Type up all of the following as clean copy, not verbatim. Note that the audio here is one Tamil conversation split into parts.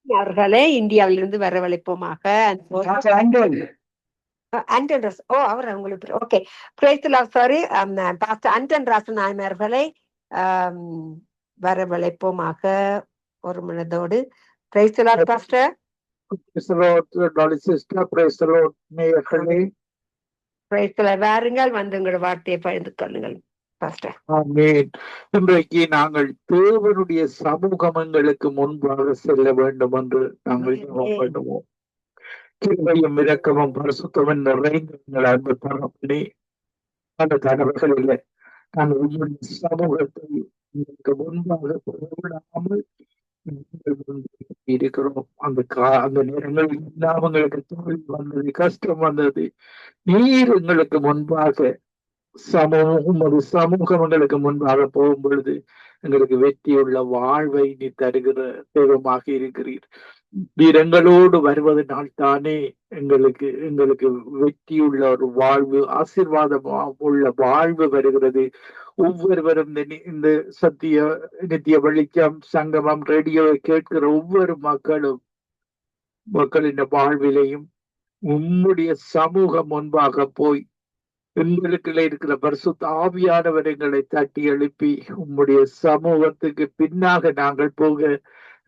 அவர்களே இந்தியாவிலிருந்து வரவழைப்போமாக. ஆண்டன் ராஸ், அவர் உங்களுக்கு okay. Sorry, pastor Anton Rasan நாயனர்களை வரவழைப்போமாக ஒரு மனதோடு. Praise the Lord pastor. Praise the Lord Dolly sister. Praise the Lord நேயர்களே. Praise the Lord. வாருங்கள், வந்து உங்களோட வார்த்தையை பகிர்ந்து கொள்ளுங்கள் பாஸ்டர். ஆமென். இன்றைக்கு நாங்கள் தேவனுடைய சமூகங்களுக்கு முன்பாக செல்ல வேண்டும் என்று நாங்கள் ஜெபம் பண்ணுவோம். கிருபையும் இரக்கமும் பரிசுத்தமும் நிறைந்த அன்பு தகப்பனே, அந்த தகவல்களில் நாங்கள் உங்களுடைய சமூகத்தை முன்பாக விடாமல் இருக்கிறோம். அந்த நேரங்களில் எல்லாம் எங்களுக்கு தொழில் வந்தது, கஷ்டம் வந்தது. நீர் எங்களுக்கு முன்பாக சமூகம் எங்களுக்கு முன்பாக போகும் பொழுது எங்களுக்கு வெற்றியுள்ள வாழ்வை நீ தருகிற தெய்வமாக இருக்கிறீர். நீர் எங்களோடு வருவதனால் தானே எங்களுக்கு வெற்றியுள்ள ஒரு வாழ்வு, ஆசீர்வாதம் உள்ள வாழ்வு வருகிறது. ஒவ்வொருவரும் இந்த சத்திய நித்திய வெளிச்சம் சங்கமம் ரேடியோவை கேட்கிற ஒவ்வொரு மக்களின் வாழ்விலையும் உம்முடைய சமூகம் முன்பாக போய் எங்களுக்குள்ள இருக்கிற பரிசுத்த ஆவியானவர் எங்களை தட்டி எழுப்பி உம்முடைய சமூகத்துக்கு பின்னாக நாங்கள் போக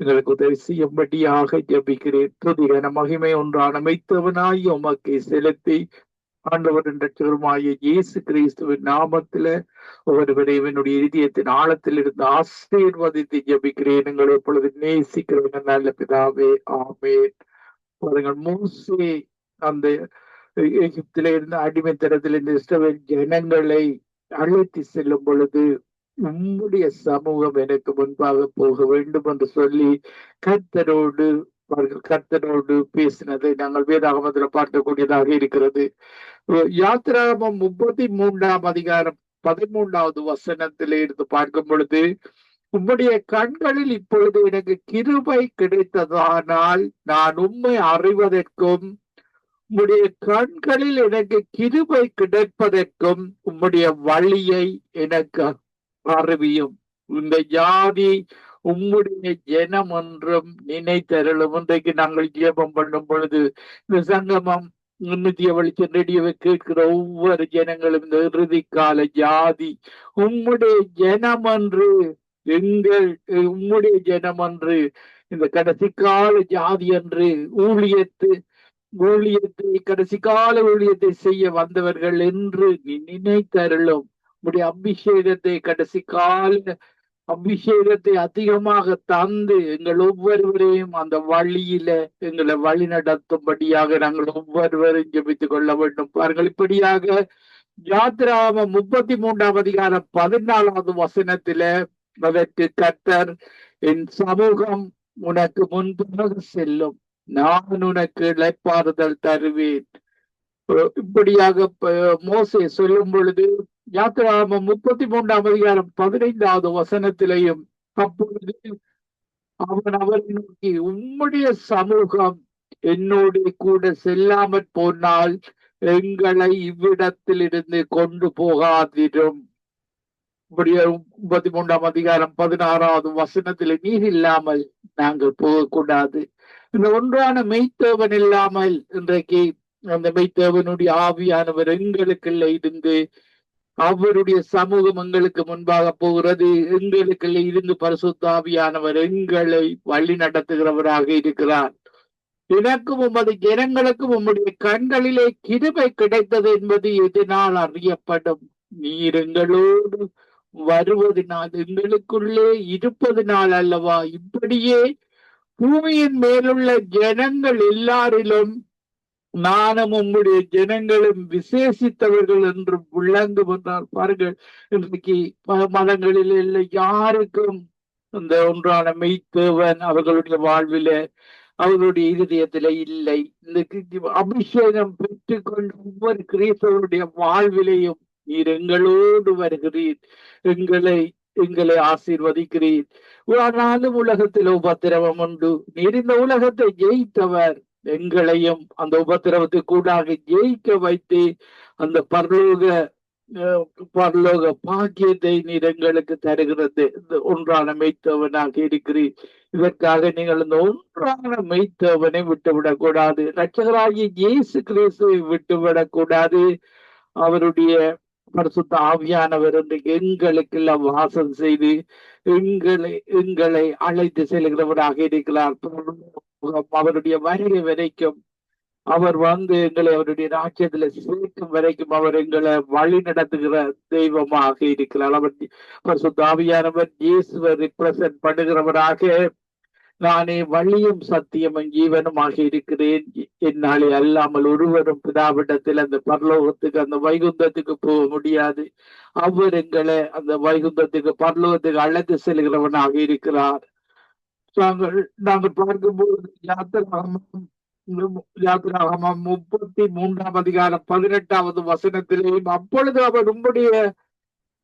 எங்களுக்கு உதவி செய்யும்படியாக ஜெபிக்கிறேன். துதிகன மகிமை ஒன்றான மெய்த்தவனாய் உமக்கு செலுத்தி ஆண்டவர் என்ற பெருமாய இயேசு கிறிஸ்துவின் நாமத்தில ஒவ்வொருவரையும் என்னுடைய இதயத்தின் ஆழத்தில் இருந்து ஆசீர்வதித்து ஜெபிக்கிறேன். எங்களை எப்பொழுது நேசிக்கிறேன் நல்ல பிதாவே, ஆமென். பாருங்கள், மோசே அந்த எகிப்தில இருந்து அடிமைத்தனத்தில் இந்த இஸ்ரவேல் ஜனங்களை அழைத்து செல்லும் பொழுது உம்முடைய சமூகம் எனக்கு முன்பாக போக வேண்டும் என்று சொல்லி கர்த்தரோடு பேசினதை நாங்கள் வேதாகமத்தில் பார்க்கக்கூடியதாக இருக்கிறது. யாத்திராகமம் 33ஆம் அதிகாரம் 13வது வசனத்திலே இருந்து பார்க்கும் பொழுது, உம்முடைய கண்களில் இப்பொழுது எனக்கு கிருபை கிடைத்ததானால் நான் உம்மை அறிவதற்கும் உம்முடைய கண்களில் எனக்கு கிருபை கிடைப்பதற்கும் உம்முடைய வழியை எனக்கு அறிவியும். இந்த ஜாதி உம்முடைய ஜனம் என்றும் நினைத்தருளும். இன்றைக்கு நாங்கள் ஜெபம் பண்ணும் பொழுது இந்த சங்கமம் நித்திய வெளிச்சம் ரேடியோவை கேட்கிற ஒவ்வொரு ஜனங்களும் இந்த இறுதி கால ஜாதி உம்முடைய ஜனம் என்று, உம்முடைய ஜனம் என்று, இந்த கடைசி கால ஜாதி என்று ஊழியத்தை கடைசி கால ஊழியத்தை செய்ய வந்தவர்கள் என்று நீ நினைத்தருளும். உடைய அபிஷேகத்தை கடைசி கால அபிஷேகத்தை அதிகமாக தந்து எங்கள் ஒவ்வொருவரையும் அந்த வழியில எங்களை வழி நடத்தும்படியாக நாங்கள் ஒவ்வொருவரையும் ஜெபித்துக் கொள்ள வேண்டும். பாருங்கள், இப்படியாக யாத்திராகமம் 33ஆம் அதிகாரம் 14வது வசனத்தில அதற்கு கர்த்தர், என் சமூகம் உனக்கு முன்பாக செல்லும், நான் உனக்கு இளைப்பாறுதல் தருவேன். இப்படியாக மோசே சொல்லும் பொழுது யாத்திராகமம் 33ஆம் அதிகாரம் 15வது வசனத்திலையும் அப்பொழுது அவன் அவரை நோக்கி, உம்முடைய சமூகம் என்னோட கூட செல்லாமற் போனால் எங்களை இவ்விடத்தில் இருந்து கொண்டு போகாதிரும். இப்படியே 33ஆம் அதிகாரம் 16வது வசனத்திலே நீர் இல்லாமல் நாங்கள் போகக்கூடாது. இந்த ஒன்றான மெய்த்தேவன் இல்லாமல் இன்றைக்கு அந்த மெய்த்தேவனுடைய ஆவியானவர் எங்களுக்குள்ள இருந்து அவருடைய சமூகம் எங்களுக்கு முன்பாக போகிறது. எங்களுக்குள்ள இருந்து பரிசுத்த ஆவியானவர் எங்களை வழி நடத்துகிறவராக இருக்கிறார். எனக்கும் உமது ஜனங்களுக்கும் உம்முடைய கண்களிலே கிருபை கிடைத்தது என்பது எதனால் அறியப்படும்? நீர் எங்களோடு வருவதனால், எங்களுக்குள்ளே இருப்பதனால் அல்லவா? இப்படியே பூமியின் மேலுள்ள ஜனங்கள் எல்லாரிலும் நானும் உம்முடைய ஜனங்களும் விசேஷித்தவர்கள் என்று விளங்கும் என்றால், பாருங்கள், இன்றைக்கு மதங்களில் இல்லை யாருக்கும் இந்த ஒன்றான மெய்த்தேவன் அவர்களுடைய வாழ்வில அவர்களுடைய இருதயத்தில இல்லை. இந்த அபிஷேகம் பெற்றுக்கொண்ட ஒவ்வொரு கிறிஸ்தவருடைய வாழ்விலையும் நீர் எங்களோடு வருகிறீர், எங்களை ஆசீர்வதிக்கிறீர். ஆனாலும் உலகத்தில் உபத்திரவம் உண்டு. நீர் இந்த உலகத்தை ஜெயித்தவர், எங்களையும் அந்த உபத்திரவத்தை கூடாக ஜெயிக்க வைத்து அந்த பரலோக பரலோக பாக்கியத்தை நீர் எங்களுக்கு தருகிறது. ஒன்றான மெய்த்தவனாக இருக்கிறீர். இதற்காக நீங்கள் இந்த ஒன்றான மெய்த்தவனை விட்டுவிடக் கூடாது. இரட்சகராகிய இயேசு கிறிஸ்துவை விட்டுவிடக் கூடாது. அவருடைய பரிசுத்த ஆவியானவர் இன்றைக்கு எங்களுக்கெல்லாம் வாசம் செய்து எங்களை அழைத்து செல்கிறவராக இருக்கிறார். அவருடைய வருகை வரைக்கும் அவர் வந்து எங்களை அவருடைய ராஜ்யத்துல சேர்க்கும் வரைக்கும் அவர் எங்களை வழி நடத்துகிற தெய்வமாக இருக்கிறார். அவர் பரிசுத்த ஆவியானவர் இயேசுவை ரிப்ரசன்ட் பண்ணுகிறவராக, நானே வழியும் சத்தியமும் ஜீவனுமாக இருக்கிறேன், என்னாலே அல்லாமல் ஒருவரும் பிதாவிடத்தில் அந்த பரலோகத்துக்கு அந்த வைகுந்தத்துக்கு போக முடியாது, அவர் எங்களை அந்த வைகுந்தத்துக்கு பரலோகத்துக்கு அழைத்து செல்கிறவனாக இருக்கிறார். நாங்கள் பார்க்கும்போது யாத்திராகமம் 33ஆம் அதிகாரம் 18வது வசனத்திலேயும், அப்பொழுது அவர் உம்முடைய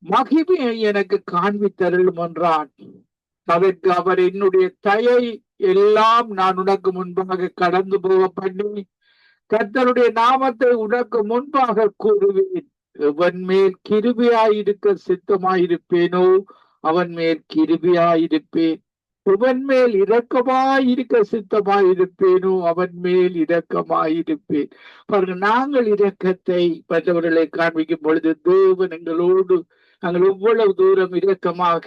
மகிமையை எனக்கு காண்பித்தருளும் என்றான். அதற்கு அவர், என்னுடைய தயை எல்லாம் நான் உனக்கு முன்பாக கடந்து போக பண்ணி கர்த்தருடைய நாமத்தை உனக்கு முன்பாக கூறுவேன். அவன் மேல் கிருபையாயிருக்க சித்தமாயிருப்பேனோ அவன் மேல் கிருபையாயிருப்பேன், அவன் மேல் இரக்கமாயிருக்க சித்தமாயிருப்பேனோ அவன் மேல் இரக்கமாயிருப்பேன். பாருங்க, நாங்கள் இரக்கத்தை மற்றவர்களை காண்பிக்கும் பொழுது தேவன் எங்களோடு, நாங்கள் எவ்வளவு தூரம் இரக்கமாக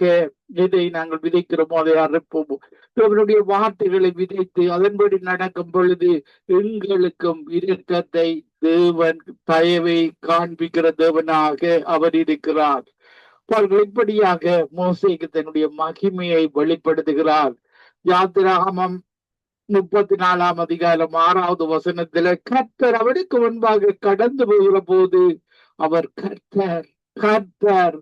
எதை நாங்கள் விதைக்கிறோமோ அதை அறுப்போமோ, அவருடைய வார்த்தைகளை விதைத்து அதன்படி நடக்கும் பொழுது எங்களுக்கும் இரக்கத்தை தேவன் தயவை காண்பிக்கிற தேவனாக அவர் இருக்கிறார். இப்படியாக மோசேக்கு தன்னுடைய மகிமையை வெளிப்படுத்துகிறார். யாத்திராகமம் 34ஆம் அதிகாரம் 6வது வசனத்துல, கர்த்தர் அவருக்கு முன்பாக கடந்து போகிற போது அவர் கர்த்தர்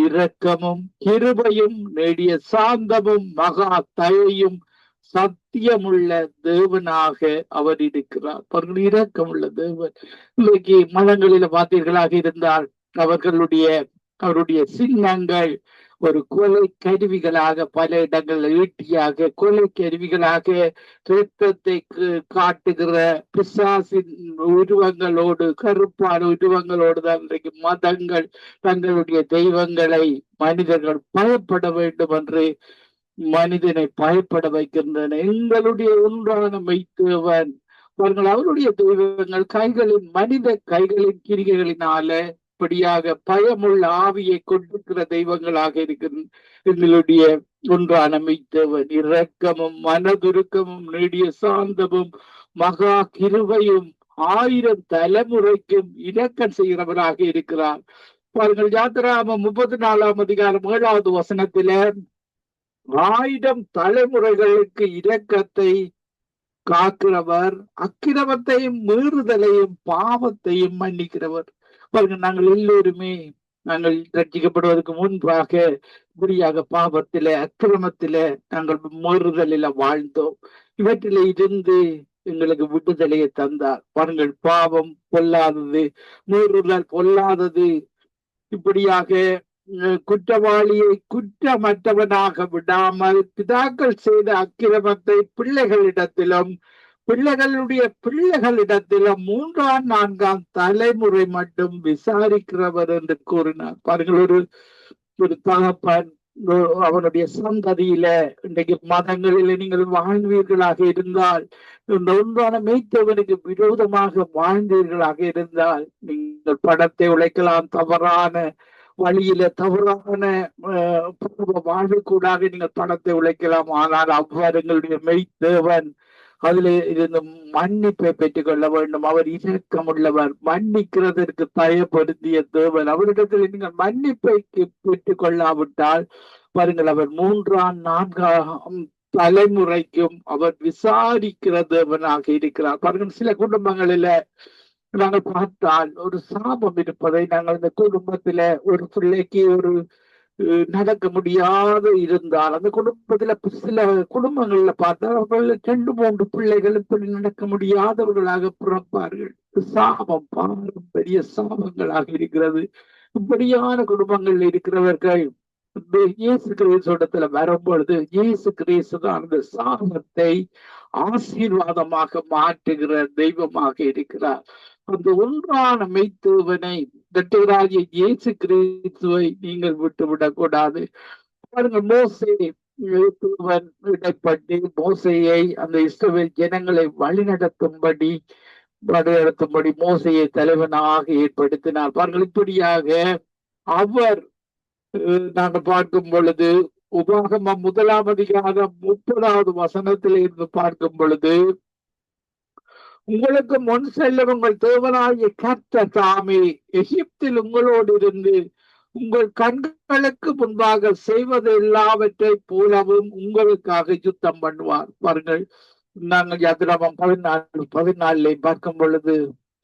இரக்கமும் கிருபையும் நெடிய சாந்தமும் மகா தயையும் சத்தியமுள்ள தேவனாக அவர் இருக்கிறார். அவர்கள் இரக்கமுள்ள தேவன். இன்னைக்கு மதங்களில பார்த்தீர்களாக இருந்தால் அவருடைய சின்னங்கள் ஒரு கொலை கருவிகளாக, பல இடங்களில் ஈட்டியாக கொலை கருவிகளாக இரத்தத்தை காட்டுகிற பிசாசின் உருவங்களோடு, கருப்பான உருவங்களோடு தான் இன்றைக்கு மதங்கள் தங்களுடைய தெய்வங்களை மனிதர்கள் பயப்பட வேண்டும் என்று மனிதனை பயப்பட வைக்கின்றன. எங்களுடைய ஒன்றான மெய்த்தேவன் அவருடைய தெய்வங்கள் கைகளின் மனித கைகளின் கிரிகைகளினால படியாக பயமுள்ள ஆவியை கொடுக்கிற தெய்வங்களாக இருக்கிற எங்களுடைய ஒன்றான மெய்த்தேவன் இரக்கமும் மனதுருக்கமும் நெடிய சாந்தமும் மகா கிருபையும் 1000 தலைமுறைக்கும் இரக்கம் செய்கிறவராக இருக்கிறார். பாருங்கள், யாத்திராகமம் 34ஆம் அதிகாரம் 7வது வசனத்தில 1000 தலைமுறைகளுக்கு இரக்கத்தை காக்கிறவர், அக்கிரமத்தையும் மீறுதலையும் பாவத்தையும் மன்னிக்கிறவர். பாருங்க, நாங்கள் எல்லோருமே நாங்கள் ரட்சிக்கப்படுவதற்கு முன்பாக இப்படியாக பாவத்தில அக்கிரமத்தில நாங்கள் மீறுதலில வாழ்ந்தோம். இவற்றில இருந்து எங்களுக்கு விடுதலையை தந்தார். பாருங்கள், பாவம் பொல்லாதது, மீறுதல் பொல்லாதது. இப்படியாக குற்றவாளியை குற்றமற்றவனாக விடாமல் பிதாக்கள் செய்த அக்கிரமத்தை பிள்ளைகளிடத்திலும் பிள்ளைகளுடைய பிள்ளைகளிடத்திலும் 3ஆம் 4ஆம் தலைமுறை மட்டும் விசாரிக்கிறவர் என்று கூறினார். பாருங்கள், ஒரு தகப்பன் அவனுடைய சந்ததியில இன்றைக்கு மதங்களில நீங்கள் வாழ்வீர்களாக இருந்தால், இந்த ஒன்றான மெய்த்தவனுக்கு விரோதமாக வாழ்ந்தீர்களாக இருந்தால், நீங்கள் பணத்தை உழைக்கலாம், தவறான வழியில தவறான வாழ்வுக்கூடாக நீங்கள் பணத்தை உழைக்கலாம். ஆனால் அவ்வாறு எங்களுடைய மெய்த்தேவன் அதுல இருந்து மன்னிப்பை பெற்றுக் கொள்ள வேண்டும். அவர் இரக்கம் உள்ளவர், மன்னிக்கிறதற்கு தயப்படுத்திய தேவன். அவரிடத்தில் நீங்கள் மன்னிப்பை பெற்றுக் கொள்ளாவிட்டால் பாருங்கள், அவர் 3ஆம் 4ஆம் தலைமுறைக்கும் அவர் விசாரிக்கிற தேவனாக இருக்கிறார். பாருங்கள், சில குடும்பங்களில நாங்கள் பார்த்தால் ஒரு சாபம் இருப்பதை நாங்கள் இந்த குடும்பத்தில ஒரு பிள்ளைக்கு ஒரு நடக்க முடியாத இருந்தால், அந்த குடும்பத்துல சில குடும்பங்கள்ல பார்த்தால் அவர்கள் 2-3 பிள்ளைகள் இப்படி நடக்க முடியாதவர்களாக பிறப்பார்கள். சாபம், பாரம்பரிய சாபங்களாக இருக்கிறது. இப்படியான குடும்பங்கள் இருக்கிறவர்கள் இயேசு கிறிஸ்துவிடத்துல வரும்பொழுது இயேசு கிறிஸ்து தான் அந்த சாபத்தை ஆசீர்வாதமாக மாற்றுகிற தெய்வமாக இருக்கிறார். அந்த ஒன்றான மெய்த்தேவனை இரட்டையராகிய இயேசு கிறிஸ்துவை நீங்கள் விட்டுவிடக் கூடாது. பாருங்கள், மோசே தேவன் இடைப்பட்டு மோசையை அந்த இஸ்ரவேல் ஜனங்களை வழிநடத்தும்படி மோசையை தலைவனாக ஏற்படுத்தினார். பாருங்கள், இப்படியாக அவர் நாங்கள் பார்க்கும் பொழுது உபாகமம் 1 அதிகாரம் 30வது வசனத்தில் இருந்து பார்க்கும் பொழுது, உங்களுக்கு முன் செல்லும் உங்கள் தேவனாகிய கர்த்தர் தாமே எகிப்தில் உங்களோடு இருந்து உங்கள் கண்களுக்கு முன்பாக செய்வது எல்லாவற்றை போலவும் உங்களுக்காக யுத்தம் பண்ணுவார். பாருங்கள், நாங்கள் யாத்திராமம் 14 பார்க்கும் பொழுது,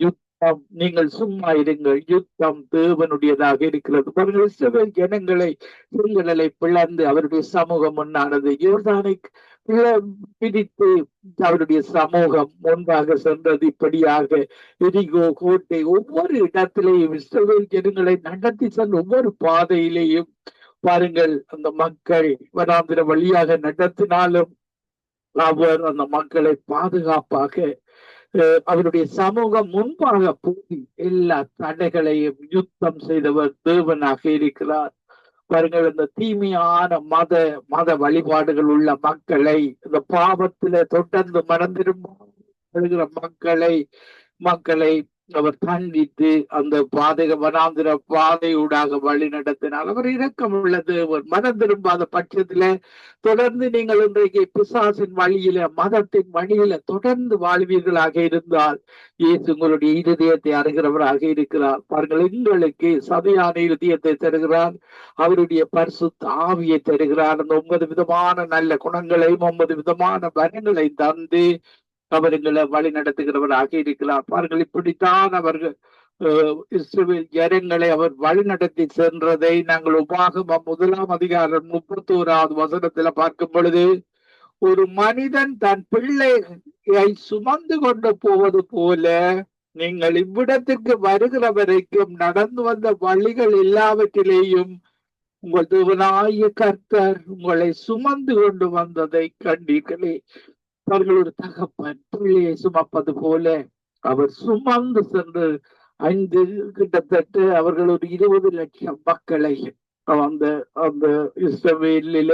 யுத்தம், நீங்கள் சும்மா இருங்கள், யுத்தம் தேவனுடையதாக இருக்கிறது. பாருங்கள், இஸ்ரவேல் ஜனங்களை செங்கடலை பிளந்து அவருடைய சமூகம் முன்னானது. யோர்தானை பிடித்து அவருடைய சமூகம் முன்பாக சென்றது. இப்படியாக எரிகோ கோட்டை ஒவ்வொரு இடத்திலேயும் இஸ்ரவேல் ஜனங்களை நடத்தி சென்ற ஒவ்வொரு பாதையிலேயும் பாருங்கள், அந்த மக்கள் வனாந்திர வழியாக நடத்தினாலும் அவர் அந்த மக்களை பாதுகாப்பாக அவருடைய சமூகம் முன்பாக போய் எல்லா தடைகளையும் யுத்தம் செய்தவர் தேவனாக இருக்கிறார். பாருங்கள், இந்த தீமையான மத வழிபாடுகள் உள்ள மக்களை, இந்த பாவத்தில தொடர்ந்து மறந்திருக்கிற மக்களை அவர் தண்டித்து அந்த வனாந்திர பாதையூடாக வழி நடத்தினால் அவர் இரக்கமுள்ள தேவன். மனம் திரும்பாத பட்சத்துல தொடர்ந்து நீங்கள் இன்றைக்கு பிசாசின் வழியில, மதத்தின் வழியில தொடர்ந்து வாழ்வீர்களாக இருந்தால் இயேசு உங்களுடைய இருதயத்தை அறிகிறவராக இருக்கிறார். பாருங்கள், எங்களுக்கு சதையான இருதயத்தை தருகிறார், அவருடைய பரிசுத்த ஆவியை தருகிறார். அந்த 9 விதமான நல்ல குணங்களையும் 9 விதமான வரங்களை தந்து அவர்களை வழி நடத்துகிறவராக இருக்கிறார். பாருங்கள், இப்படித்தான் அவர்கள் இஸ்ரவேல் ஜனங்களை அவர் வழி நடத்தி சென்றதை நாங்கள் உபாகமம் 1 அதிகாரம் 31வது வசனத்துல பார்க்கும் பொழுது, ஒரு மனிதன் தன் பிள்ளையை சுமந்து கொண்டு போவது போல நீங்கள் இவ்விடத்திற்கு வருகிற வரைக்கும் நடந்து வந்த வழிகள் எல்லாவற்றிலேயும் உங்கள் தேவனாகிய கர்த்தர் உங்களை சுமந்து கொண்டு வந்ததை கண்டீர்களே. அவர்கள் ஒரு தகப்பன் பிள்ளையை சுமப்பது போல அவர் சுமந்து சென்று கிட்டத்தட்ட அவர்கள் ஒரு 20 லட்சம் மக்களை அந்த இஸ்ரவேலில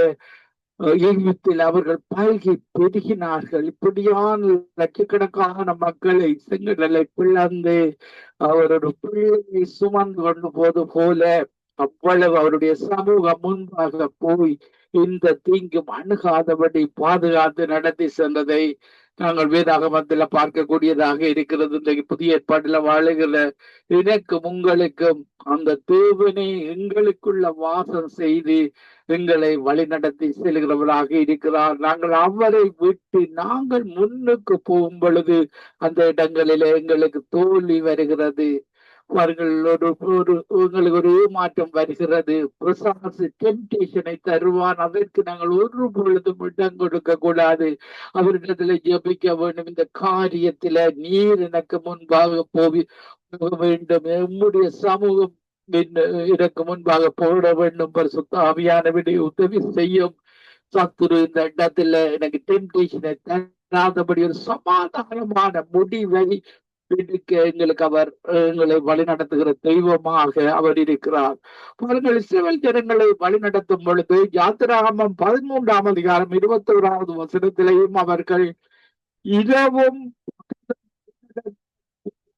எகிப்தில் அவர்கள் பல்கி பெருகினார்கள். இப்படியான லட்சக்கணக்கான மக்களை செங்கடலை பிளந்து அவர் ஒரு பிள்ளையை சுமந்து கொண்டு போது போல அவ்வளவு அவருடைய சமூகம் முன்பாக போய் இந்த தீங்கும் அணுகாதபடி பாதுகாத்து நடத்தி சென்றதை நாங்கள் வேதாகமத்தில் பார்க்கக்கூடியதாக இருக்கிறது. இன்றைக்கு புதிய ஏற்பாட்டில் வாழுகிற எனக்கும் உங்களுக்கும் அந்த தேவனை எங்களுக்குள்ள வாசம் செய்து எங்களை வழி நடத்தி செல்கிறவராக இருக்கிறார். நாங்கள் அவரை விட்டு நாங்கள் முன்னுக்கு போகும் பொழுது அந்த இடங்களில எங்களுக்கு தோல்வி வருகிறது. உங்களுக்கு ஒரு ஏமாற்றம் வருகிறது. பிசாசு டெம்டேஷனை தருவான். அதற்கு நாங்கள் ஒரு பொழுதும் இடம் கொடுக்க கூடாது. அவரிடத்துல ஜெபிக்க வேண்டும். இந்த காரியத்துல நீர் எனக்கு முன்பாக போக வேண்டும், நம்முடைய சமூகம் எனக்கு முன்பாக போட வேண்டும். பரிசுத்த ஆவியானவரை உதவி செய்யும். சத்துரு இந்த இடத்துல எனக்கு டெம்டேஷனை தராதபடி ஒரு சமாதானமான முடிவை எங்களுக்கு அவர் எங்களை வழி நடத்துகிற தெய்வமாக அவர் இருக்கிறார். பாருங்கள், இஸ்ரவேல் ஜனங்களை வழி நடத்தும் பொழுது யாத்திராகமம் 13 அதிகாரம் 21வது வசனத்திலேயும் அவர்கள் இரவும்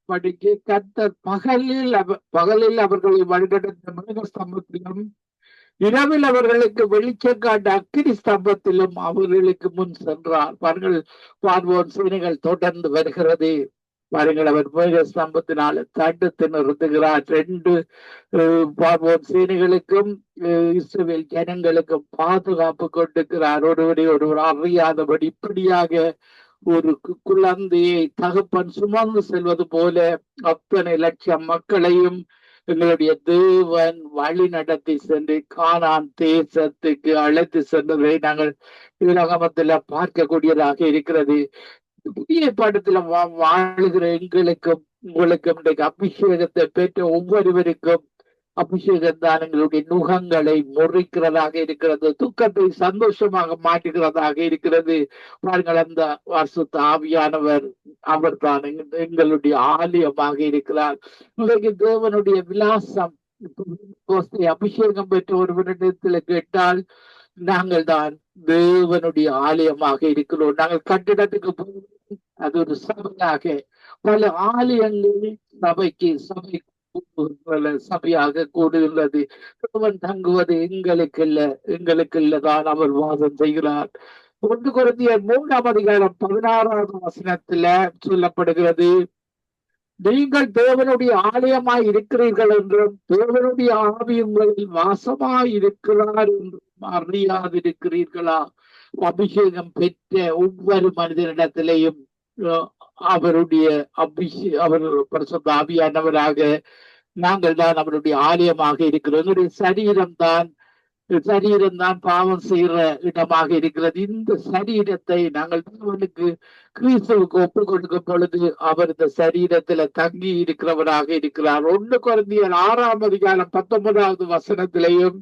படிக்க கர்த்தர் பகலில் அவர்களை வழிநடத்த மிருக ஸ்தம்பத்திலும் இரவில் அவர்களுக்கு வெளிச்சம் காட்ட அக்கினி ஸ்தம்பத்திலும் அவர்களுக்கு முன் சென்றார். பாருங்கள், பார்வோன் சேனைகள் தொடர்ந்து வருகிறது. பாருங்கள், அவர் மேக ஸ்தம்பத்தினால தடுத்து நிறுத்துகிறார். 2 பார்வோன் சேனைகளுக்கும் இஸ்ரவேல் ஜனங்களுக்கும் பாதுகாப்பு கொடுக்கிறார். ஒருவர் அறியாதபடி இப்படியாக ஒரு குழந்தையை தகப்பன் சுமந்து செல்வது போல அத்தனை லட்சம் மக்களையும் எங்களுடைய தேவன் வழி நடத்தி சென்று கானான் தேசத்துக்கு அழைத்து சென்றதை நாங்கள் உலகத்துல பார்க்கக்கூடியதாக இருக்கிறது. புதிய பாடத்துல வாழுகிற எங்களுக்கும் உங்களுக்கும் இன்றைக்கு அபிஷேகத்தை பெற்ற ஒவ்வொருவருக்கும் அபிஷேகம் தான் எங்களுடைய நுகங்களை முறிக்கிறதாக இருக்கிறது, துக்கத்தை சந்தோஷமாக மாற்றுகிறதாக இருக்கிறது. பாருங்கள், அந்த பரிசுத்த ஆவியானவர் அவர் தான் எங்களுடைய ஆலயமாக இருக்கிறார். இன்றைக்கு தேவனுடைய விலாசம் அபிஷேகம் பெற்ற ஒருவரிடத்துல கேட்டால், நாங்கள் தான் தேவனுடைய ஆலயமாக இருக்கிறோம். நாங்கள் கட்டிடத்துக்கு போய் அது ஒரு சபையாக, பல ஆலயங்களில் சபையாக கூடுகிறது. தேவன் தங்குவது எங்களுக்கு இல்லதான் அவர் வாதம் செய்கிறார். 1 கொரிந்தியர் 3:16 சொல்லப்படுகிறது, நீங்கள் தேவனுடைய ஆலயமாய் இருக்கிறீர்கள் என்றும் தேவனுடைய ஆவி உங்களில் வாசமாய் இருக்கிறார் என்றும் அறியாதிருக்கிறீர்களா? அபிஷேகம் பெற்ற ஒவ்வொரு மனிதனிடத்திலேயும் அவருடைய அவர் பரிசுத்த ஆவியானவராக நாங்கள் தான் அவருடைய ஆலயமாக இருக்கிறோம். எங்களுடைய சரீரம் தான் பாவம் செய்கிற இடமாக இருக்கிறது. இந்த சரீரத்தை நாங்கள் தேவனுக்கு கிறிஸ்துவுக்கு ஒப்புக் கொடுக்கும் பொழுது அவர் இந்த சரீரத்துல தங்கி இருக்கிறவராக இருக்கிறார். 1 கொரிந்தியர் 6:19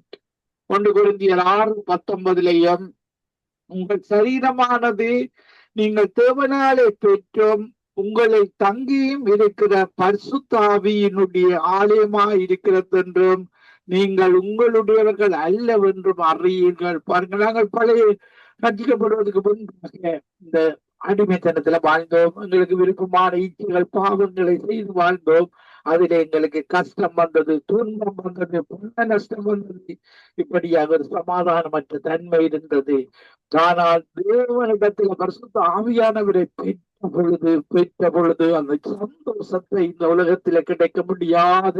1 கொரிந்தியர் 6:19 உங்கள் சரீரமானது நீங்கள் தேவனாலே பெற்றும் உங்களை தங்கியும் இருக்கிற பரிசுத்த ஆவியினுடைய ஆலயமாய் இருக்கிறது என்றும் நீங்கள் உங்களுடையவர்கள் அல்லவென்றும் அறியீர்கள். பாருங்கள், நாங்கள் பழைய ரட்சிக்கப்படுவதற்கு முன்பாக இந்த அடிமைத்தனத்துல வாழ்ந்தோம். எங்களுக்கு விருப்பமான இச்சைகள் பாவங்களை செய்து வாழ்ந்தோம். அதில் எங்களுக்கு கஷ்டம் வந்தது, துன்பம் வந்தது, பண நஷ்டம் வந்தது, இப்படியாக ஒரு சமாதானமற்ற தன்மை இருந்தது. ஆனால் தேவனிடத்தில் பரிசுத்த ஆவியானவரை பெற்ற பொழுது அந்த சந்தோஷத்தை இந்த உலகத்தில கிடைக்க முடியாத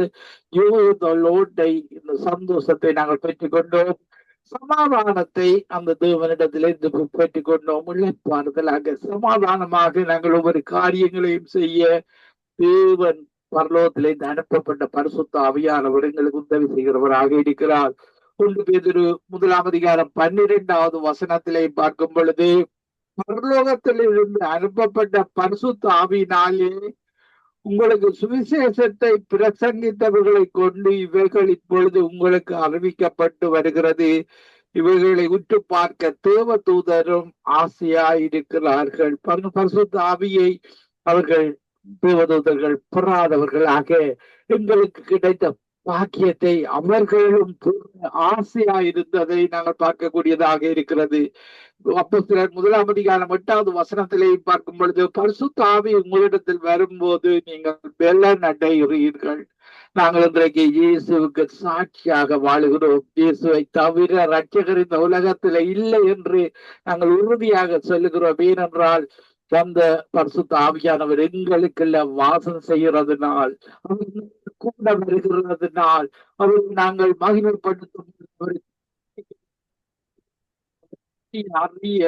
இந்த சந்தோஷத்தை நாங்கள் பெற்றுக்கொண்டோம். சமாதானத்தை அந்த தேவனிடத்திலிருந்து பெற்றுக் கொண்டோம். இழைப்பாறுதலாக சமாதானமாக நாங்கள் ஒவ்வொரு காரியங்களையும் செய்ய தேவன் பரலோகத்திலிருந்து அனுப்பப்பட்ட பரிசுத்த ஆவியானவர் எங்களுக்கு உதவி செய்கிறவராக இருக்கிறார். 1 பேதுரு 1:12 பார்க்கும் பொழுது, பரலோகத்திலிருந்து அனுப்பப்பட்ட பரிசுத்த ஆவியினாலே உங்களுக்கு சுவிசேஷத்தை பிரசங்கித்தவர்களை கொண்டு இவைகள் இப்பொழுது உங்களுக்கு அறிவிக்கப்பட்டு வருகிறது. இவைகளை உற்று பார்க்க தேவ தூதரும் ஆசையாயிருக்கிறார்கள். பரிசுத்த ஆவியை அவர்கள் தேவதூதர்கள் பெறாதவர்களாக எங்களுக்கு கிடைத்த பாக்கியத்தை அவர்களும் ஆசையாயிருந்ததை நாங்கள் பார்க்கக்கூடியதாக இருக்கிறது. அப்போஸ்தலர் 1:8 பார்க்கும் பொழுது, பரிசுத்த ஆவி உங்களிடத்தில் வரும்போது நீங்கள் பலன் அடைகிறீர்கள். நாங்கள் இன்றைக்கு இயேசுவுக்கு சாட்சியாக வாழுகிறோம். இயேசுவை தவிர ரட்சகர் இந்த உலகத்துல இல்லை என்று நாங்கள் உறுதியாக சொல்லுகிறோம். ஏனென்றால் அந்த பரிசுத்த ஆவியானவர் எங்களுக்குள்ள வாசம் செய்கிறதுனால், கூட வருகிறதுனால், அவர் நாங்கள் மகிமைப்படுத்தும் அறிய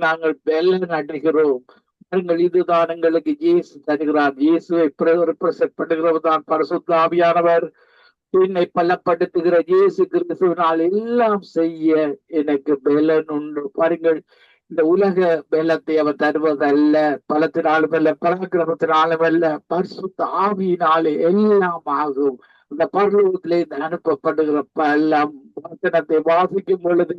நாங்கள் பலன் அடைகிறோம். இதுதான் எங்களுக்கு இயேசு தருகிறார். இயேசுவை ரெப்ரசென்ட் பண்ணுகிறவர் தான் பரிசுத்த ஆவியானவர். என்னை பலப்படுத்துகிற இயேசு கிறிஸ்துவினால் எல்லாம் செய்ய எனக்கு பலன் உண்டு. பாருங்கள், இந்த உலக பலத்தை அவர் தருவதல்ல, பலத்தினாலும் அல்ல, பராக்கிரமத்தினாலும் அல்ல, பரிசுத்த ஆவியினாலே எல்லாம் ஆகும். இந்த பரலோகத்திலே அனுப்பப்படுகிற பலம் வசனத்தை வாசிக்கும் பொழுது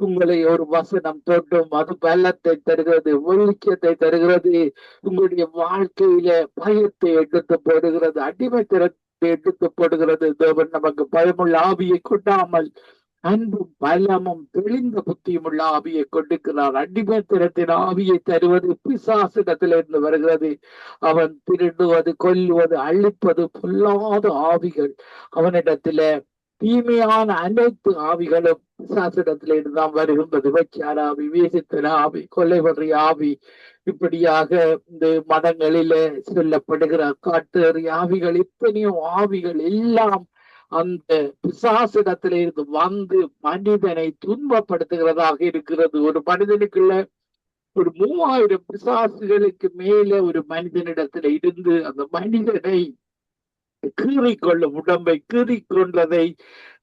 உங்களை ஒரு வசனம் தொட்டும் அது பலத்தை தருகிறது, வெளிச்சத்தை தருகிறது. உங்களுடைய வாழ்க்கையில பயத்தை எடுத்து போடுகிறது, அடிமைத்தனத்தை எடுத்து போடுகிறது. தேவன் நமக்கு பயமுள்ள ஆவியை கொண்டாமல் அன்பும் பலமும் தெளிந்த புத்தியும் உள்ள ஆவியை கொடுக்கிறார். அடிமைத்தனத்தின் ஆவியை தருவது பிசாசிடத்திலிருந்து வருகிறது. அவன் திருடுவது, கொல்லுவது, அழிப்பது பொல்லாத ஆவிகள். அவனிடத்தில தீமையான அனைத்து ஆவிகளும் பிசாசிடத்திலிருந்து தான் வருகின்றது. விபச்சார ஆவி, வேசித்தன ஆவி, கொலைவரி ஆவி, இப்படியாக இந்த மதங்களில சொல்லப்படுகிற காட்டேறி ஆவிகள், எத்தனையோ ஆவிகள் எல்லாம் அந்த பிசாசிடத்திலிருந்து வந்து மனிதனை துன்பப்படுத்துகிறதாக இருக்கிறது. ஒரு மனிதனுக்குள்ள ஒரு 3000 பிசாசுகளுக்கு மேல ஒரு மனிதனிடத்துல இருந்து அந்த மனிதனை கீறிக்கொள்ளும், உடம்பை கீறிக்கொண்டதை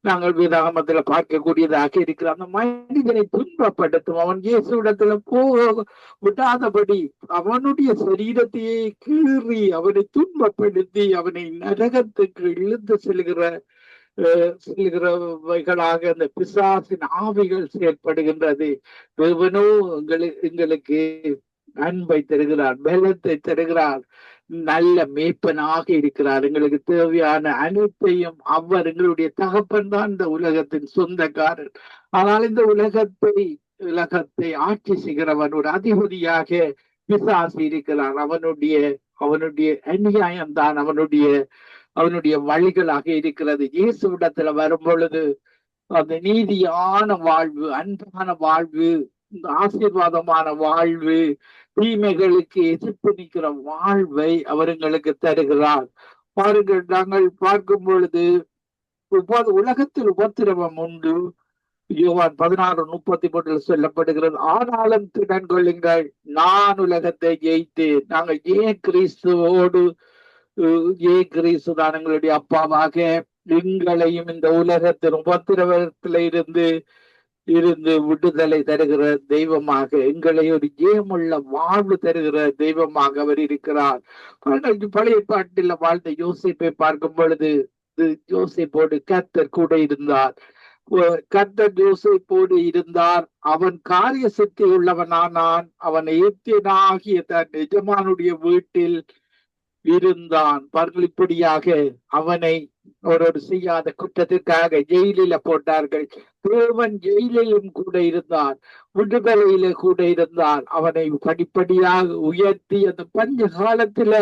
நாங்கள் வேதாகமத்துல பார்க்கக்கூடியதாக இருக்கிற அந்த மனிதனை துன்பப்படுத்தும். அவன் இயேசுவிடத்துல போக விடாதபடி அவனுடைய சரீரத்தையே கீறி அவனை துன்பப்படுத்தி அவனை நரகத்துக்கு இழுத்து செல்கிற செல்கிறவைகளாக அந்த பிசாசின் ஆவிகள் செயற்படுகின்றது. தேவனோ எங்களுக்கு அன்பை தருகிறார், பலத்தை தருகிறார், நல்ல மேய்ப்பனாக இருக்கிறார். எங்களுக்கு தேவையான அனைத்தையும் அவர் எங்களுடைய தகப்பன் தான் இந்த உலகத்தின் சொந்தக்காரர். ஆனால் இந்த உலகத்தை ஆட்சி செய்கிறவன் ஒரு அதிபதியாக பிசாசு இருக்கிறான். அவனுடைய அநியாயம்தான் அவனுடைய வழிகளாக இருக்கிறது. இயேசுவிடத்துல வரும் பொழுது அந்த நீதியான வாழ்வு, அன்பான வாழ்வு, ஆசீர்வாதமான வாழ்வு, தீமைகளுக்கு எதிர்ப்பு நிற்கிற வாழ்வை அவர் எங்களுக்கு தருகிறார். பாருங்கள், நாங்கள் பார்க்கும் பொழுது உலகத்தில் உபத்திரவம் உண்டு. யோவான் 16:33 சொல்லப்படுகிறது. ஆனாலும் திடன் கொள்ளுங்கள், நான் உலகத்தை ஜெயித்தேன். நாங்கள் ஏன் கிறிஸ்துவோடு கிறிஸ்து தான் எங்களுடைய அப்பாவாக எங்களையும் இந்த உலகத்தின் உபத்திரவத்தில இருந்து விடுதலை தருகிற தெய்வமாக, எங்களை ஒரு ஜெயமுள்ள வாழ்வு தருகிற தெய்வமாக அவர் இருக்கிறார். பழைய பாட்டில் வாழ்ந்த யோசேப்பை பார்க்கும் பொழுது யோசேப்போடு கர்த்தர் கூட இருந்தார். கர்த்தர் யோசேப்போடு இருந்தார். அவன் காரிய சக்தி உள்ளவனானான். அவன் ஏத்தியனாகிய தன் எஜமானுடைய வீட்டில் இருந்தான். பாருங்கள், இப்படியாக அவனை ஒரு செய்யாத குற்றத்திற்காக ஜெயிலில போட்டார்கள். தேவன் ஜெயிலிலும் கூட இருந்தார், விடுதலையில கூட இருந்தார். அவனை படிப்படியாக உயர்த்தி அந்த பஞ்ச காலத்துல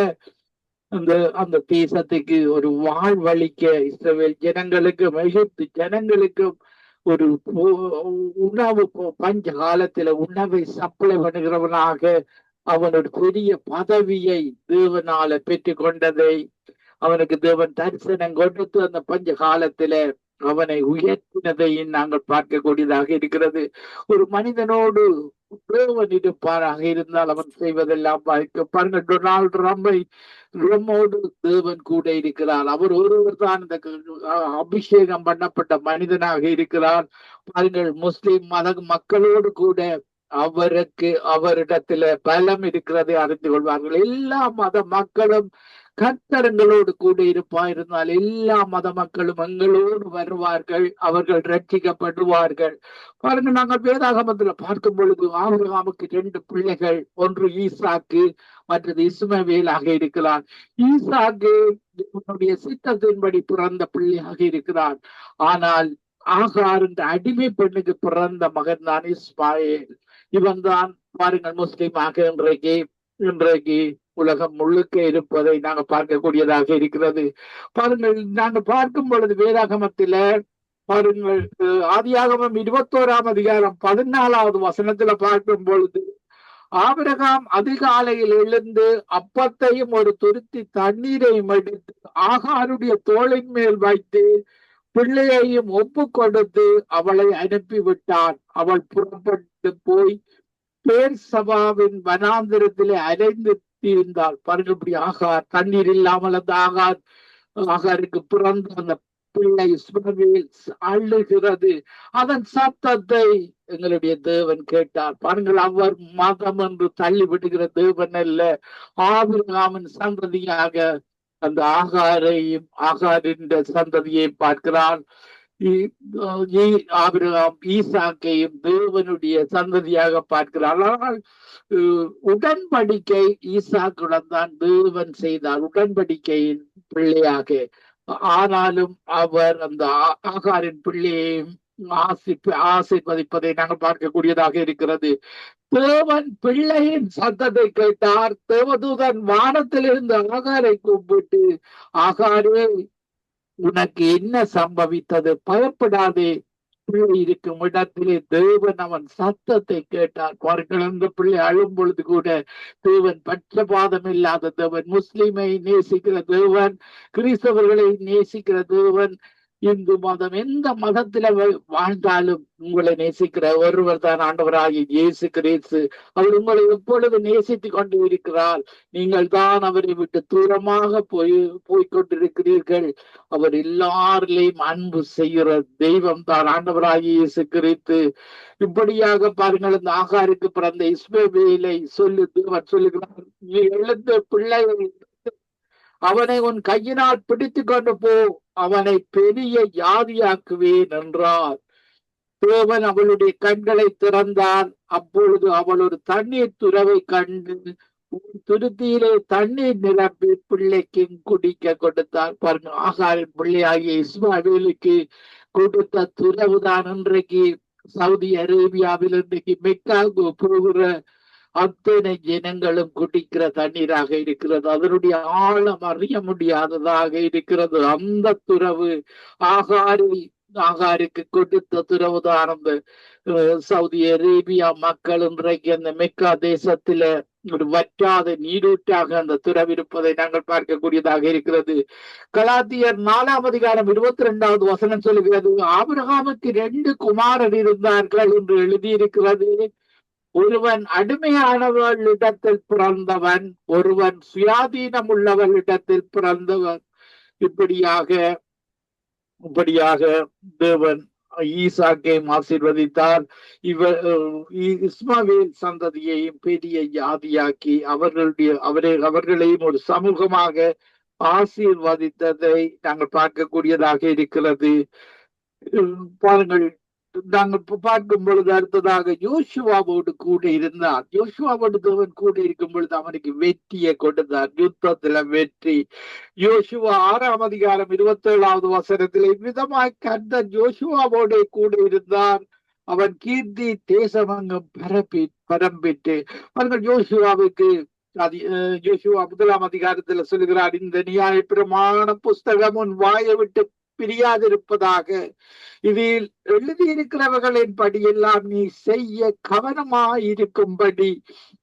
அந்த தேசத்துக்கு ஒரு வாழ்வழிக்க இஸ்ரவேல் ஜனங்களுக்கும் எகிப்து ஜனங்களுக்கும் ஒரு உணவு பஞ்ச காலத்துல உணவை சப்ளை பண்ணுகிறவனாக அவன் ஒரு பெரிய பதவியை தேவனால பெற்று கொண்டதை அவனுக்கு தேவன் தரிசனம் கொடுத்து அந்த பஞ்ச காலத்தில அவனை உயர்த்தினதையும் நாங்கள் பார்க்கக்கூடியதாக இருக்கிறது. ஒரு மனிதனோடு தேவன் இருப்பாராக இருந்தால் அவன் செய்வதெல்லாம் பாருங்க, டொனால்டு ரம்மோடு தேவன் கூட இருக்கிறார். அவர் ஒருவர் தான் இந்த அபிஷேகம் பண்ணப்பட்ட மனிதனாக இருக்கிறார். பாருங்கள், முஸ்லிம் மத மக்களோடு கூட அவரிடத்துல பலம் இருக்கிறதை அறிந்து கொள்வார்கள். எல்லா மத மக்களும் கர்த்தரங்களோடு கூட இருந்தால் எல்லா மத மக்களும் எங்களோடு வருவார்கள், அவர்கள் ரட்சிக்கப்படுவார்கள். பாருங்க, நாங்கள் வேதாகமத்துல பார்க்கும் பொழுது ஆபிரகாமுக்கு 2 பிள்ளைகள், ஒன்று ஈசாக்கு, மற்றது இஸ்மவேலாக இருக்கிறார். ஈசாக்கு என்னுடைய சித்தத்தின்படி பிறந்த பிள்ளையாக இருக்கிறார். ஆனால் ஆகார் என்ற அடிமை பெண்ணுக்கு பிறந்த மகன் தான் இஸ்மாயில். இவன் தான் பாருங்கள் முஸ்லிமாக இன்றைக்கு உலகம் முழுக்க இருப்பதை நாங்கள் பார்க்கக்கூடியதாக இருக்கிறது. பாருங்கள், நாங்கள் பார்க்கும் பொழுது வேதாகமத்தில பாருங்கள், ஆதியாகமம் 21ஆம் அதிகாரம் 14வது வசனத்துல பார்க்கும் பொழுது, ஆபிரகாம் அதிகாலையில் எழுந்து அப்பத்தையும் ஒரு துருத்தி தண்ணீரையும் எடுத்து ஆகாருடைய தோளின் மேல் வைத்து பிள்ளையையும் ஒப்பு கொடுத்து அவளை அனுப்பிவிட்டான். அவள் புறப்பட்டு போய் பேர் சபாவின் வனாந்திரத்திலே அலைந்து இருந்தாள். பாருங்கள், இப்படி ஆகார் தண்ணீர் இல்லாமல் அந்த ஆகாருக்கு பிறந்த அந்த பிள்ளை இஸ்மவேல் அழுகிறது. அதன் சத்தத்தை எங்களுடைய தேவன் கேட்டார். பாருங்கள், அவர் மதம் என்று தள்ளி விடுகிற தேவன் அல்ல. ஆபிரகாமின் சந்ததியாக அந்த ஆகாரின் சந்ததியை பார்க்கிறான். ஆபிரகாம் ஈசாக்கையும் தேவனுடைய சந்ததியாக பார்க்கிறார். ஆனால் உடன்படிக்கை ஈசாக்குடன் தான் தேவன் செய்தார், உடன்படிக்கையின் பிள்ளையாக. ஆனாலும் அவர் அந்த ஆகாரின் பிள்ளையையும் ஆசீர்வதிப்பதை நாங்கள் பார்க்கக்கூடியதாக இருக்கிறது. தேவன் பிள்ளையின் சத்தத்தை கேட்டார். தேவதூதன் வானத்திலிருந்து ஆகாரை கூப்பிட்டு, ஆகாரே, உனக்கு என்ன சம்பவித்தது? பயப்படாதே. பிள்ளை இருக்கும் இடத்திலே தேவன் அவன் சத்தத்தை கேட்டார். பாருங்கள், அந்த பிள்ளை அழும் பொழுது கூட தேவன் பட்சபாதம் இல்லாத தேவன், முஸ்லிமை நேசிக்கிற தேவன், கிறிஸ்தவர்களை நேசிக்கிற தேவன், இந்து மதம் எந்த மதத்துல வாழ்ந்தாலும் உங்களை நேசிக்கிற ஒருவர் தான் ஆண்டவராகிய இயேசு கிறிஸ்து. அவர் உங்களை எப்பொழுது நேசித்துக் கொண்டு இருக்கிறார். நீங்கள் தான் அவரை விட்டு தூரமாக போய்கொண்டிருக்கிறீர்கள். அவர் எல்லாரிலையும் அன்பு செய்கிற தெய்வம் தான் ஆண்டவராகிய இயேசு கிறிஸ்து. இப்படியாக பாருங்கள், இந்த ஆகாருக்கு பிறந்த இஸ்மவேலை தேவன் சொல்லுகிறார், நீ எழுந்த பிள்ளைகள் அவனை உன் கையினால் பிடித்து கொண்டு போ, அவனை பெரிய ஜாதியாக்குவேன் என்றார். தேவன் அவளுடைய கண்களை திறந்தார். அப்பொழுது அவள் ஒரு தண்ணீர் துறவை கண்டு துருத்தியிலே தண்ணீர் நிரப்பி பிள்ளைக்கு குடிக்க கொடுத்தார். பாருங்க, ஆகாரின் பிள்ளையாகிய இஸ்மாவேலுக்கு கொடுத்த துறவுதான் இன்றைக்கு சவுதி அரேபியாவில் இன்றைக்கு மெக்காவுக்கு போகிற அத்தனை ஜனங்களும் குடிக்கிற தண்ணீராக இருக்கிறது. அதனுடைய ஆழம் அறிய முடியாததாக இருக்கிறது. அந்த துறவு ஆகாருக்கு கொடுத்த துறவுதான் அந்த சவுதி அரேபியா மக்கள் இன்றைக்கு அந்த மெக்கா தேசத்தில ஒரு வற்றாத நீரூற்றாக அந்த துறவு இருப்பதை நாங்கள் பார்க்கக்கூடியதாக இருக்கிறது. கலாத்தியர் 4:22 வசனம் சொல்லுகிறது, ஆபிரகாமுக்கு 2 குமாரர் இருந்தார்கள் என்று எழுதியிருக்கிறது. ஒருவன் அடிமையானவர்களிடத்தில் பிறந்தவன், ஒருவன் சுயாதீனம் உள்ளவர்களிடத்தில் பிறந்தவன். இப்படியாக தேவன் ஈசாக்கையும் ஆசீர்வதித்தார். இஸ்மாவேல் சந்ததியையும் பெரிய ஜாதியாக்கி அவர்களையும் ஒரு சமூகமாக ஆசீர்வதித்ததை நாங்கள் பார்க்கக்கூடியதாக இருக்கிறது. பாருங்கள், நாங்கள் பார்க்கும் பொழுது அடுத்ததாக யோசுவாவோடு கூட இருந்தார். யோசுவாவோடு தேவன் கூட இருக்கும் பொழுது அவனுக்கு வெற்றியை கொடுத்தார், யுத்தத்துல வெற்றி. யோசுவா 6:27 வசனத்தில் இவ்விதமாய் கர்த்தர் யோசுவாவோடு கூட இருந்தார், அவன் கீர்த்தி தேசமங்கும் பரம்பிட்டு. அவர்கள் யோசுவாவுக்கு யோசுவா 1 சொல்லுகிறார், இந்த நியாயப்பிரமாண புஸ்தகம் உன் வாயை விட்டு பிரியாதிருப்பதாக, இதில் எழுதியிருக்கிறவர்களின் படியெல்லாம் நீ செய்ய கவனமாயிருக்கும்படி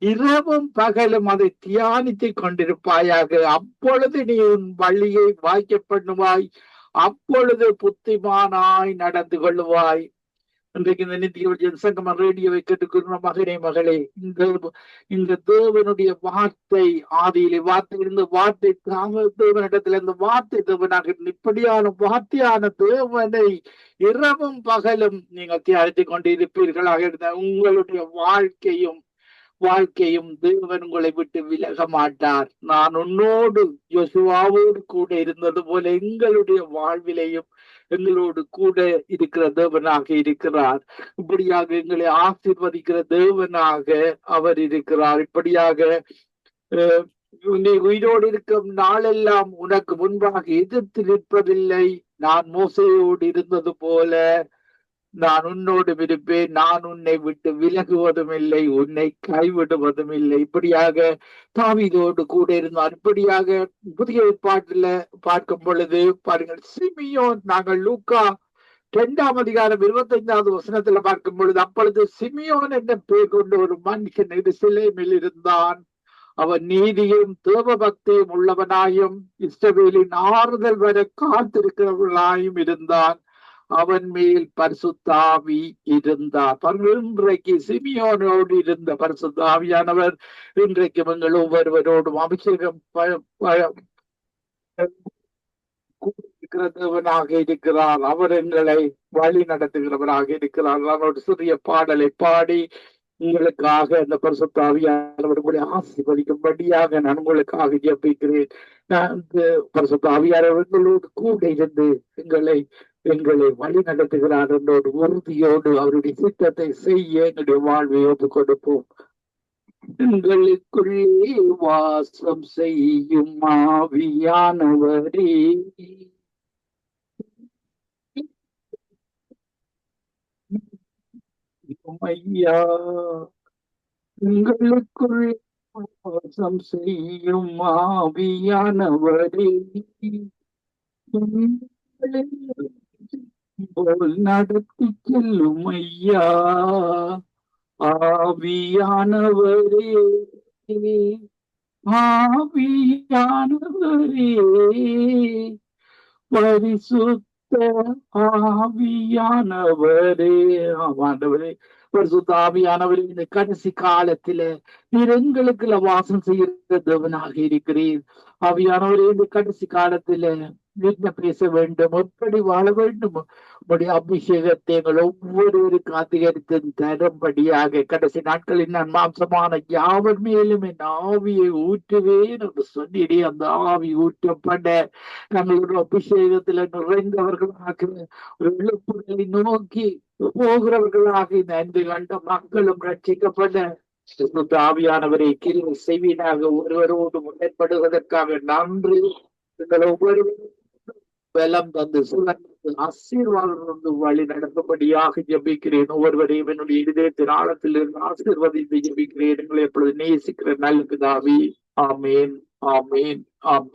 இரவும் பகலும் அதை தியானித்துக் கொண்டிருப்பாயாக. அப்பொழுது நீ உன் வழியை வாய்க்க பண்ணுவாய், அப்பொழுது புத்திமானாய் நடந்து கொள்ளுவாய். இன்றைக்கு இந்த நித்திய சங்கமம் ரேடியோவை கேட்டுக்கொள்கிற மகனே மகளே, இந்த தேவனுடைய வார்த்தை ஆதியிலே வார்த்தை இருந்த வார்த்தை தேவனிடத்துல இந்த வார்த்தை தேவனாக இப்படியான வார்த்தையான தேவனை இரவும் பகலும் நீங்கள் தியானித்துக் கொண்டிருப்பீர்களாக இருந்த உங்களுடைய வாழ்க்கையும் தேவன் உங்களை விட்டு விலக மாட்டார். நான் உன்னோடு யோசுவாவோடு கூட இருந்தது போல எங்களுடைய வாழ்விலையும் எங்களோடு கூட இருக்கிற தேவனாக இருக்கிறார். இப்படியாக எங்களை ஆசீர்வதிக்கிற தேவனாக அவர் இருக்கிறார். இப்படியாக நீ உயிரோடு இருக்கும் நாளெல்லாம் உனக்கு முன்பாக எதிர்த்து நிற்பதில்லை. நான் மோசையோடு இருந்தது போல நான் உன்னோடு இருப்பேன், நான் உன்னை விட்டு விலகுவதும் இல்லை, உன்னை கைவிடுவதும் இல்லை. இப்படியாக தாவீதோடு கூட இருந்தார். இப்படியாக புதிய ஏற்பாட்டுல பார்க்கும் பொழுது பாருங்கள், சிமியோன், நாங்கள் லூக்கா 2:25 வசனத்துல பார்க்கும் பொழுது, அப்பொழுது சிமியோன் என்ற பெயர் கொண்டு ஒரு மனுஷன் எருசலேமில் இருந்தான். அவன் நீதியும் தேவ பக்தியும் உள்ளவனாயும் இஸ்ரவேலின் ஆறுதல் வர காத்திருக்கிறவர்களாயும் இருந்தான். அவன் மேல் பரிசுத்தாவி இருந்தார். இன்றைக்கு சிமியோனோடு இருந்த பரிசுத்தாவியானவர் இன்றைக்கு எங்கள் ஒவ்வொருவரோடும் அபிஷேகம் இருக்கிறவனாக இருக்கிறார். அவர் எங்களை வழி நடத்துகிறவராக இருக்கிறார். நான் ஒரு சிறிய பாடலை பாடி உங்களுக்காக அந்த பரிசுத்தாவியானவர்களை ஆசீர்வதிக்கும்படியாக நான் உங்களுக்காக ஜெபிக்கிறேன். நான் பரிசுத்தாவியானவர்களோடு கூட இருந்து எங்களை வழி நடத்துகிறார் என்றோடு உறுதியோடு அவருடைய சித்தத்தை செய்ய எங்களுடைய வாழ்வை ஒப்புக் கொடுப்போம். எங்களுக்குள்ளே வாசம் செய்யும் ஆவியானவரே, ஐயா, எங்களுக்குள்ளே வாசம் செய்யும் ஆவியானவரே, போல் நடத்தி செல்லும் ஐயா. ஆவியானவரே, ஆவியானவரே, பரிசுத்த ஆவியானவரே. ஆமாண்டவரே, பரிசுத்த ஆவியானவரே, இந்த கடைசி காலத்தில நீர் எங்களுக்குள்ள வாசம் செய்கிற தேவனாக இருக்கிறீர். ஆவியானவரே, இந்த கடைசி காலத்தில என்ன பேச வேண்டும், எப்படி வாழ வேண்டும். உடைய அபிஷேகத்தை எங்கள் ஒவ்வொருவருக்கும் அதிகரித்து தரும்படியாக கடைசி நாட்களில் நான் மாம்சமான யாவர் மேலும் என் ஆவியை ஊற்றுவேன் என்று சொன்னிடே அந்த ஆவி ஊற்றப்பட நாங்கள் ஒரு அபிஷேகத்துல நிறைந்தவர்களாக ஒரு எழுப்புதலை நோக்கி போகிறவர்களாக இந்த அன்பு கண்ட மக்களும் ரட்சிக்கப்பட ஆவியானவரை கிருபை செய்வீனாக. ஒருவரோடு முன்னேற்படுவதற்காக நன்றி. எங்களை ஒவ்வொருவரும் பலம் தந்து சுழன்று ஆசீர்வாதம் வழி நடக்கும்படியாக ஜெபிக்கிறேன். ஒவ்வொருவரையும் என்னுடைய இதயத்தின் ஆழத்தில் இருந்து ஆசீர்வதித்து ஜெபிக்கிறேன். எங்களை எப்பொழுது நேசிக்கிற நல்ல பிதாவே. ஆமேன், ஆமேன், ஆமேன்.